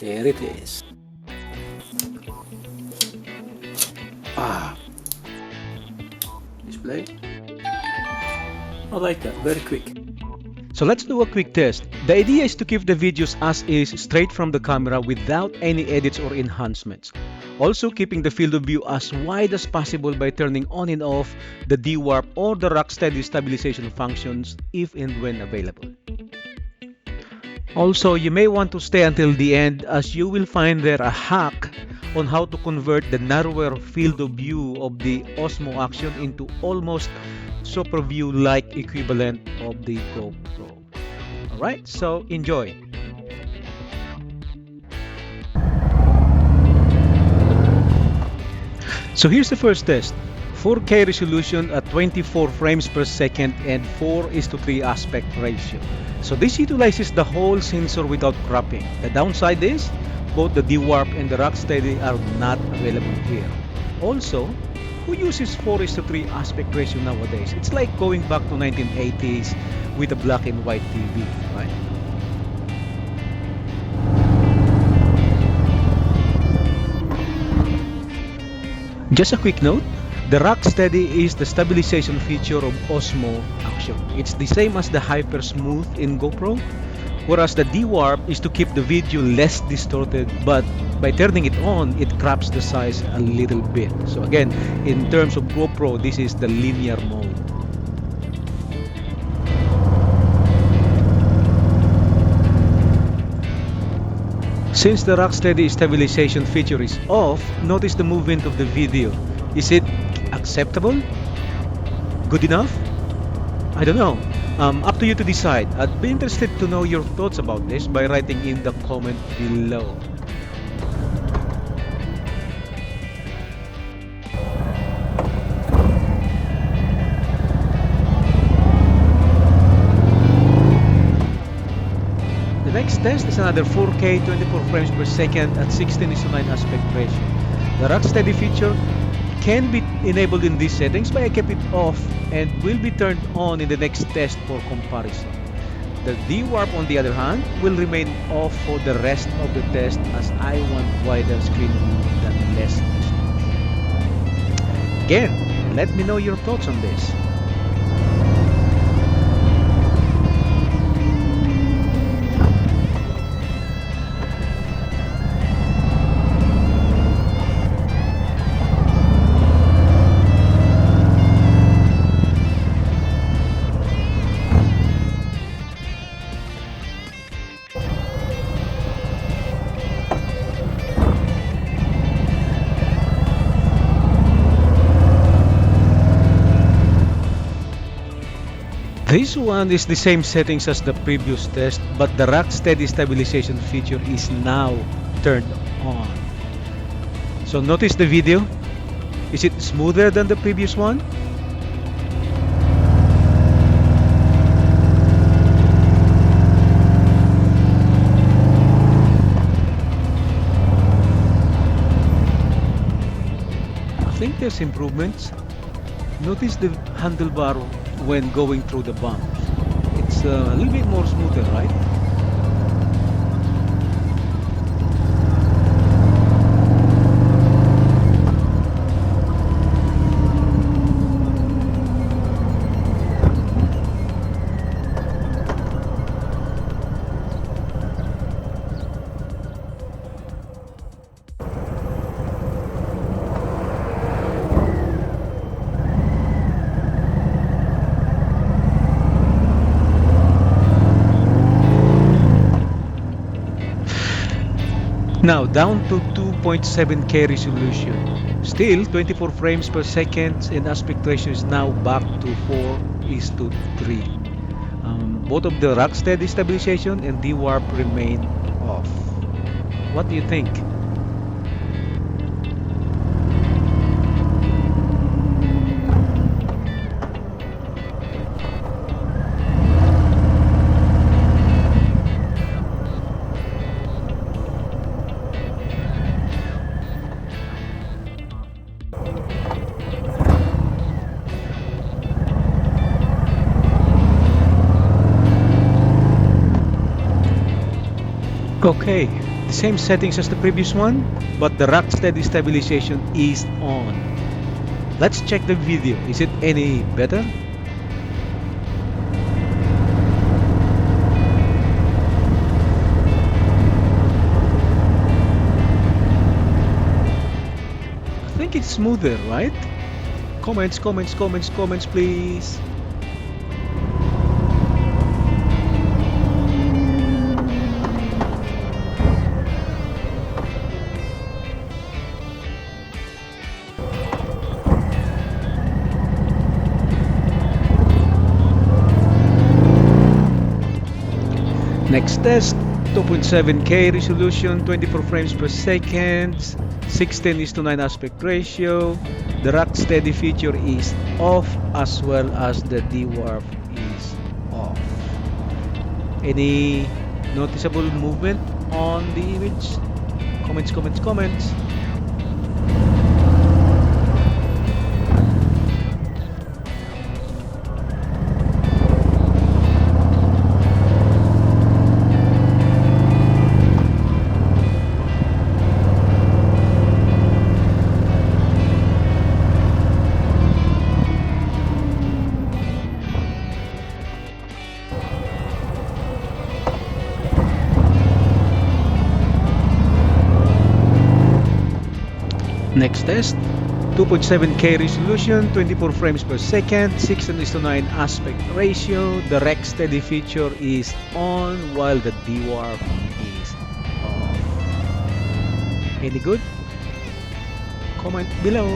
There it is. Display. I like that, very quick. So let's do a quick test. The idea is to keep the videos as is straight from the camera without any edits or enhancements. Also keeping the field of view as wide as possible by turning on and off the Dewarp or the RockSteady stabilization functions if and when available. Also, you may want to stay until the end as you will find there a hack on how to convert the narrower field of view of the OSMO Action into almost Superview-like equivalent of the GoPro. Alright, so enjoy! So here's the first test. 4K resolution at 24 frames per second and 4:3 aspect ratio. So this utilizes the whole sensor without cropping. The downside is both the Dewarp and the RockSteady are not available here. Also, who uses 4:3 aspect ratio nowadays? It's like going back to 1980s with a black and white TV, right? Just a quick note, the RockSteady is the stabilization feature of OSMO Action. It's the same as the Hyper Smooth in GoPro, whereas the Dewarp is to keep the video less distorted, but by turning it on, it crops the size a little bit. So again, in terms of GoPro, this is the linear mode. Since the RockSteady stabilization feature is off, notice the movement of the video. Is it acceptable? Good enough? I don't know. Up to you to decide. I'd be interested to know your thoughts about this by writing in the comment below. The next test is another 4K 24 frames per second at 16:9 aspect ratio. The RockSteady feature can be enabled in these settings, but I kept it off and will be turned on in the next test for comparison. The Dewarp, on the other hand, will remain off for the rest of the test as I want wider screen view than less resolution. Again, let me know your thoughts on this. This one is the same settings as the previous test, but the RockSteady stabilization feature is now turned on. So notice the video. Is it smoother than the previous one? I think there's improvements. Notice the handlebar when going through the bumps. It's a little bit more smoother, right? Now down to 2.7K resolution. Still 24 frames per second and aspect ratio is now back to 4:3. Both of the RockSteady stabilization and Dewarp remain off. What do you think? Okay, the same settings as the previous one, but the RockSteady stabilization is on. Let's check the video. Is it any better? I think it's smoother, right? Comments, please. Next test, 2.7K resolution, 24 frames per second, 16:9 aspect ratio. The RockSteady feature is off as well as the Dewarp is off. Any noticeable movement on the image? Comments. Next test, 2.7K resolution, 24 frames per second, 16:9 aspect ratio. The RockSteady feature is on while the Dewarp is off. Any good? Comment below.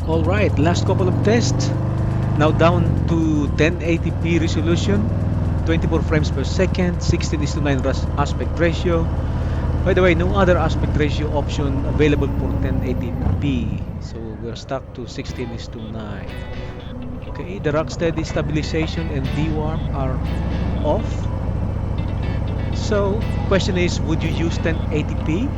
Alright, last couple of tests. Now down to 1080p resolution, 24 frames per second, 16:9 aspect ratio. By the way, no other aspect ratio option available for 1080p, so we're stuck to 16:9. Okay, the RockSteady stabilization and Dewarp are off. So, question is, would you use 1080p?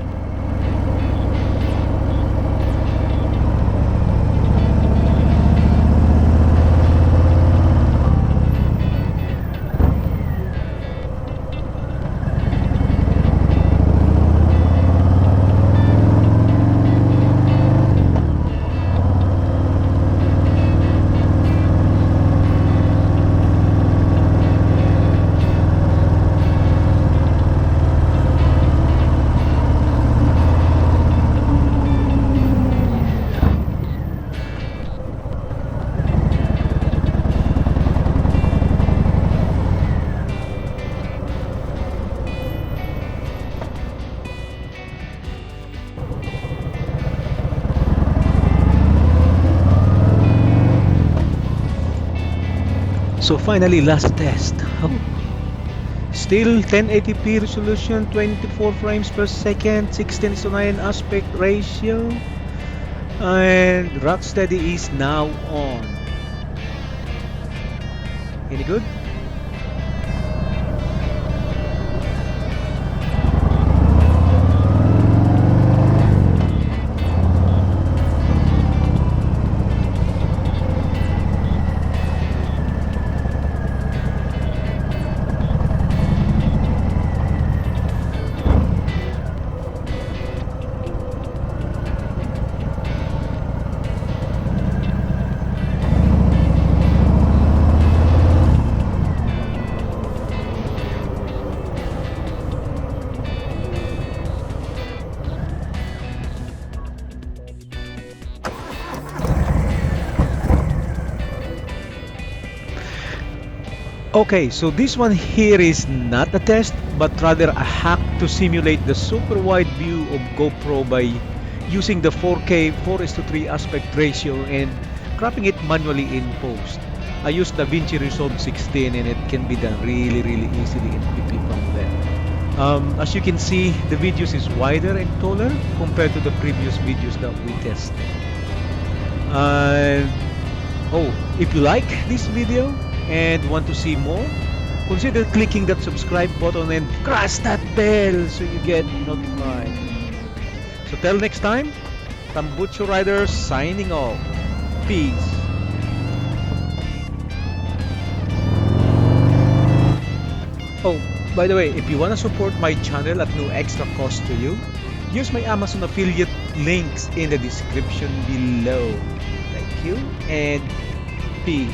So finally, last test. Still 1080p resolution, 24 frames per second, 16:9 aspect ratio, and RockSteady is now on. Any good? Okay, so this one here is not a test, but rather a hack to simulate the super wide view of GoPro by using the 4K 4:3 aspect ratio and cropping it manually in post. I used DaVinci Resolve 16 and it can be done really easily and quickly from there. As you can see, the videos is wider and taller compared to the previous videos that we tested. And oh, if you like this video and want to see more, consider clicking that subscribe button and crush that bell so you get notified. So till next time, Tambucho Riders signing off. Peace. Oh, by the way, if you want to support my channel at no extra cost to you, use my Amazon affiliate links in the description below. Thank you and peace.